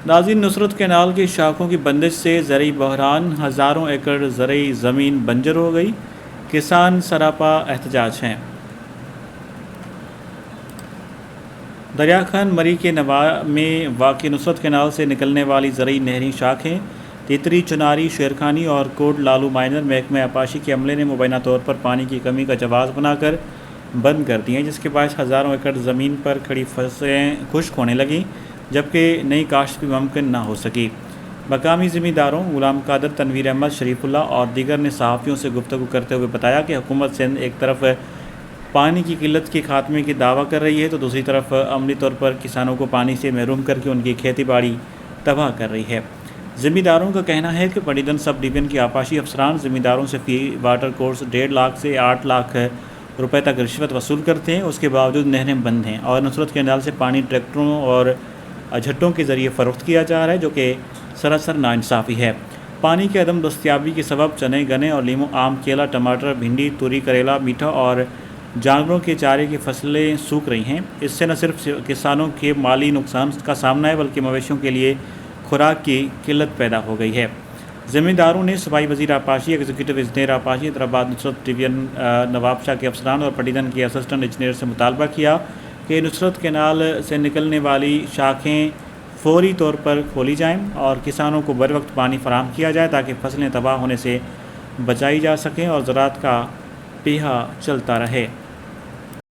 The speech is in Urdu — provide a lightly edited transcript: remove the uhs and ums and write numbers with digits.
ناظرین، نصرت کینال کی شاخوں کی بندش سے زرعی بحران، ہزاروں ایکڑ زرعی زمین بنجر ہو گئی، کسان سراپا احتجاج ہیں۔ دریا خان مری کے میں واقع نصرت کینال سے نکلنے والی زرعی نہری شاخیں تیتری، چناری، شیرخانی اور کوٹ لالو مائنر محکمہ آبپاشی کے عملے نے مبینہ طور پر پانی کی کمی کا جواز بنا کر بند کر دی ہیں، جس کے باعث ہزاروں ایکڑ زمین پر کھڑی فصلیں خشک ہونے لگیں، جبکہ نئی کاشت بھی ممکن نہ ہو سکی۔ مقامی زمینداروں غلام قادر، تنویر احمد، شریف اللہ اور دیگر نے صحافیوں سے گفتگو کرتے ہوئے بتایا کہ حکومت سندھ ایک طرف پانی کی قلت کے خاتمے کی دعویٰ کر رہی ہے تو دوسری طرف عملی طور پر کسانوں کو پانی سے محروم کر کے ان کی کھیتی باڑی تباہ کر رہی ہے۔ زمینداروں کا کہنا ہے کہ پٹیدن سب ڈویژن کے آبپاشی افسران زمینداروں سے فی واٹر کورس 1.5 لاکھ سے 8 لاکھ روپے تک رشوت وصول کرتے ہیں، اس کے باوجود نہریں بند ہیں اور نصرت کینال سے پانی ٹریکٹروں اور اجھٹوں کے ذریعے فروخت کیا جا رہا ہے، جو کہ سراسر ناانصافی ہے۔ پانی کی عدم دستیابی کے سبب چنے، گنے اور لیموں، آم، کیلا، ٹماٹر، بھنڈی، توری، کریلا، میٹھا اور جانوروں کے چارے کی فصلیں سوکھ رہی ہیں۔ اس سے نہ صرف کسانوں کے مالی نقصان کا سامنا ہے بلکہ مویشیوں کے لیے خوراک کی قلت پیدا ہو گئی ہے۔ زمینداروں نے صوبائی وزیر آبپاشی، ایگزیکٹو انجینئر آبپاشی حیدرآباد نصرت ڈویژن نواب شاہ کے افسران اور پٹیدن کے اسسٹنٹ انجینئر سے مطالبہ کیا کہ نصرت کینال سے نکلنے والی شاخیں فوری طور پر کھولی جائیں اور کسانوں کو بروقت پانی فراہم کیا جائے تاکہ فصلیں تباہ ہونے سے بچائی جا سکیں اور زراعت کا پیہا چلتا رہے۔